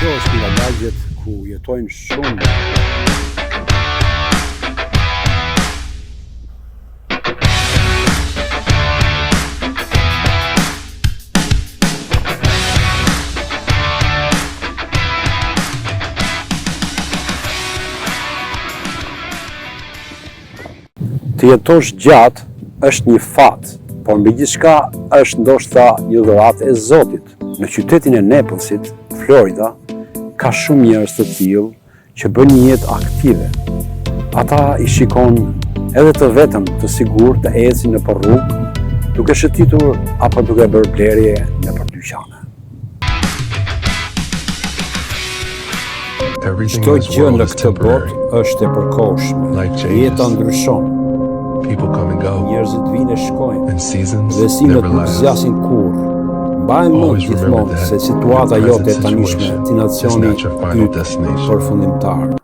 Kjo është nga lagjet ku jetojnë shumë Të jetosh gjatë është një fat, por mbi gjithçka është ndoshta një dhuratë e Zotit. Në qytetin e Naplesit, Florida, ka shumë njerëz të tillë që bëjnë një jetë aktive. Ata I shikon edhe të vetëm të sigurt të ecin nëpër rrugë, duke shëtitur apo duke bërë blerje nëpër dyqane. Çdo gjë në këtë botë është e përkohshme. Jeta ndryshon. Njerëzit vinë e shkojnë, dhe si nuk zgjasin kurrë. Mbaj mend gjithmonë se situata jote e tanishme destinacioni yt përfundimtar.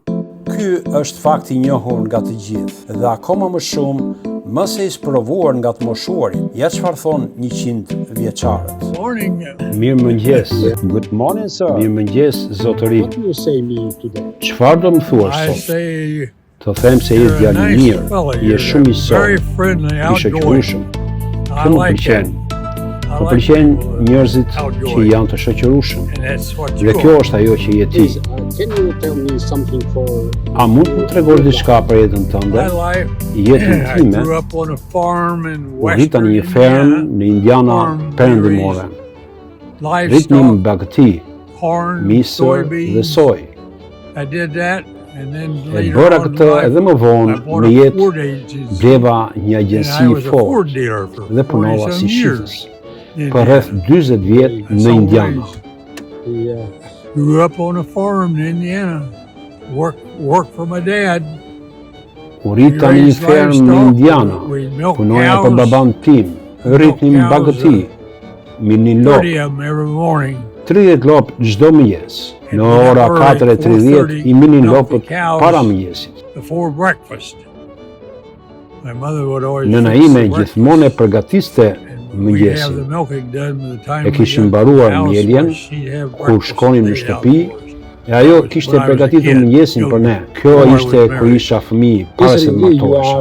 Ky është fakti I njohur nga të gjithë, dhe akoma më shumë mëse I sprovuar nga të moshuarit. Ja çfarë thon 100 vjeçarët. Mirëmëngjes. Good morning, sir. Mirëmëngjes, zotëri. What do you say me today? Çfarë do më thuash sot? Të them se je djalë I mirë, je shumë I sot, I shoqërueshëm. Kjo më pëlqen. Më pëlqen njerëzit që janë të shoqërueshëm. Dhe kjo është ajo që je ti. A mund të tregosh diçka për jetën tënde? Jetën time. U rrita në një fermë në Indiana perëndimore. Rritni në bagëti, misër dhe soj. E bëra këtë edhe më vonë në jetë bleva një agjensi Ford dhe punova si shitës për rreth 40 vjet në Indiana. Grew up on a farm in Indiana. Work for my dad. U rrita në një fermë në Indiana, punoja për baban tim, rritnim bagëti, mirnin lopë, 30 lopë çdo mëngjes. Në ora 4:30 I mirnin lopët para mëngjesit. Nëna ime gjithmonë e përgatiste mëngjesin. E kishin mbaruar mieljen kur shkonim në shtëpi, e ajo kishte përgatitur mëngjesin për ne. Kjo ishte kur isha fëmijë, para se të martohesha.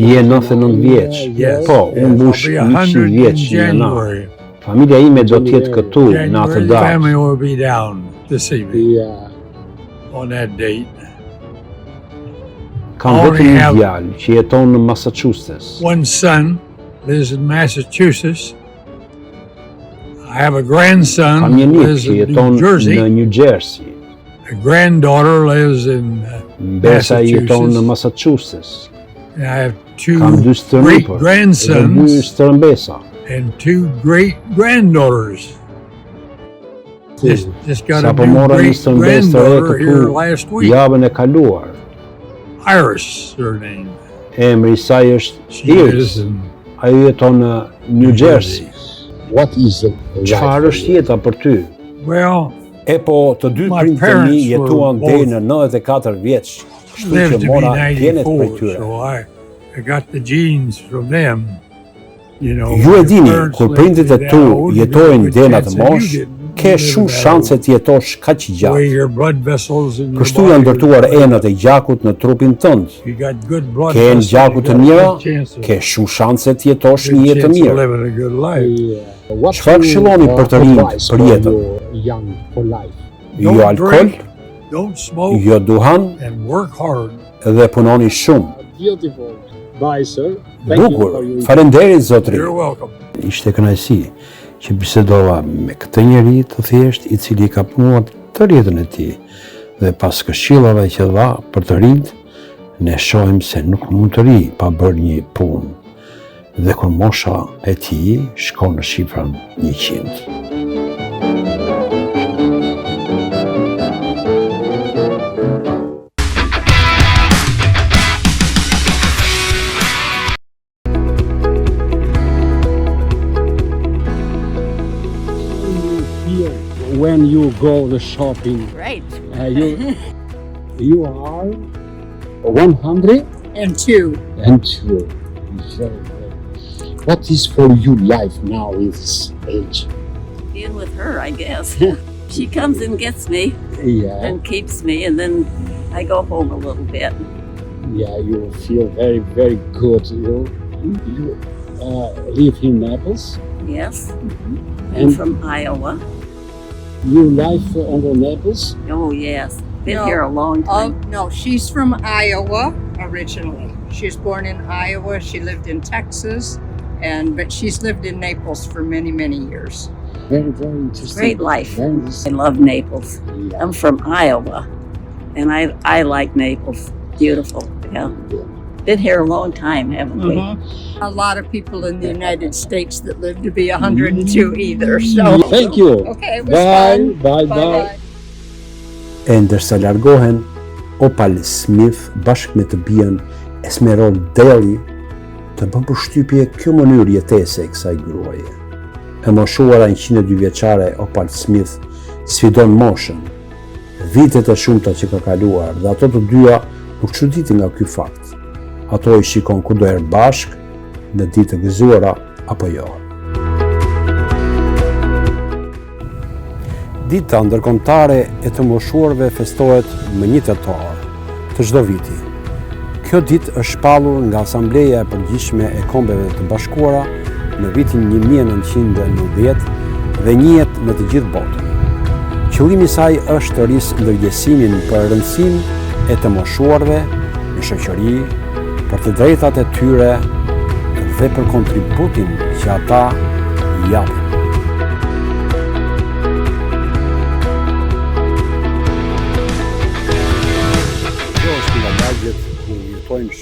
Je 99 vjeç. Po, unë mbush 100 vjeç në janar. Familja ime do të jetë këtu në atë datë. Kam vetëm një djalë që jeton në Massachusetts. One son lives in Massachusetts. I have a grandson Kam një who nik lives që in jeton New Jersey. në New Jersey. A granddaughter lives in Mbesa jeton në Massachusetts. And I have Kam dy two stërnipër great dhe dy grandsons stërmbesa. and two great granddaughters. Just got a Sa po new mora një great stërmbes të re granddaughter here këtu last week. javën e kaluar. Iris, her name. Emri I saj është She Iris. lives in Ajo jeton në New Jersey. What is the Çfarë është jeta për ty? Well, E po, të dy My prindërit e mi parents jetuan were deri both në 94 vjeç, kështu lived që to be mora pjenet prej 94, tyre. so I got the genes from them. You know, Ju e dini, parents kur lived prindit e to tu that old, you jetojnë got a deri në good atë chance that moshë, you didn't ke live shumë that shanse old. të jetosh kaq The way gjatë. your blood vessels in your Kështu body janë are ndërtuar built. enët e gjakut në trupin tënd. You got good blood Ke vessels, gjakut të you got mira, good chance of- ke shumë shanse të jetosh good një jetë të chance of mirë. living a good life. What Çfarë këshilloni për të rinjt advice për for jetën? your young for life? Jo Don't alkol, drink, don't smoke, jo duhan and work hard. dhe punoni shumë. Beautiful. Bye, sir. Thank you Bukur, for your faleminderit zotëri. You're welcome. Ishte kënaqësi që bisedova me këtë njeri të thjesht I cili ka punuar të jetën e tij dhe pas këshillave që dha për të rinjt, ne shohim se nuk mund të ri pa bërë një punë. Dhe kur mosha e tij shkon në shifrën 100. here when you go the shopping. Right. You are 102. And two. What is for you life now in this age? Being with her, I guess. She comes and gets me Yeah. and keeps me, and then I go home a little bit. Yeah, you feel very, very good. You live in Naples. Yes. I'm And from Iowa. you live under Naples? Oh, yes. Been No. here a long Oh, time. no, she's from Iowa originally. She was born in Iowa. She lived in Texas, but she's lived in Naples for many, many years. Very, very interesting. Great life. Very I interesting. love Naples. Yeah. I'm from Iowa, and I like Naples. Beautiful. Yeah. Been here a long time, haven't we? A lot of people in the United States that live to be 102 either. So Thank you. okay, it was Bye, fun. bye, bye. E ndërsa largohen, Opal Smith bashkë me të bien Esmeralda Daly të bën përshtypje kjo mënyrë jetese e kësaj gruaje. E moshuara 102 vjeçare Opal Smith sfidon moshën, vitet e shumta që ka kaluar dhe ato të dyja nuk çuditin nga ky fakt. Ato i shikon kudo herë bashk në ditë të gëzuara apo jo. Dita ndërkombëtare e të moshuarve festohet më 1 tetor të çdo viti. Kjo ditë është shpallur nga Asambleja e Përgjithshme e Kombeve të Bashkuara në vitin 1990 dhe njihet në të gjithë botën. Qëllimi i saj është të rrisë ndërgjegjësimin për rëndësinë e të moshuarve në shoqëri, për të drejtat e tyre dhe për kontributin që ata i japin. Kjo është nga lagjet ku jetojnë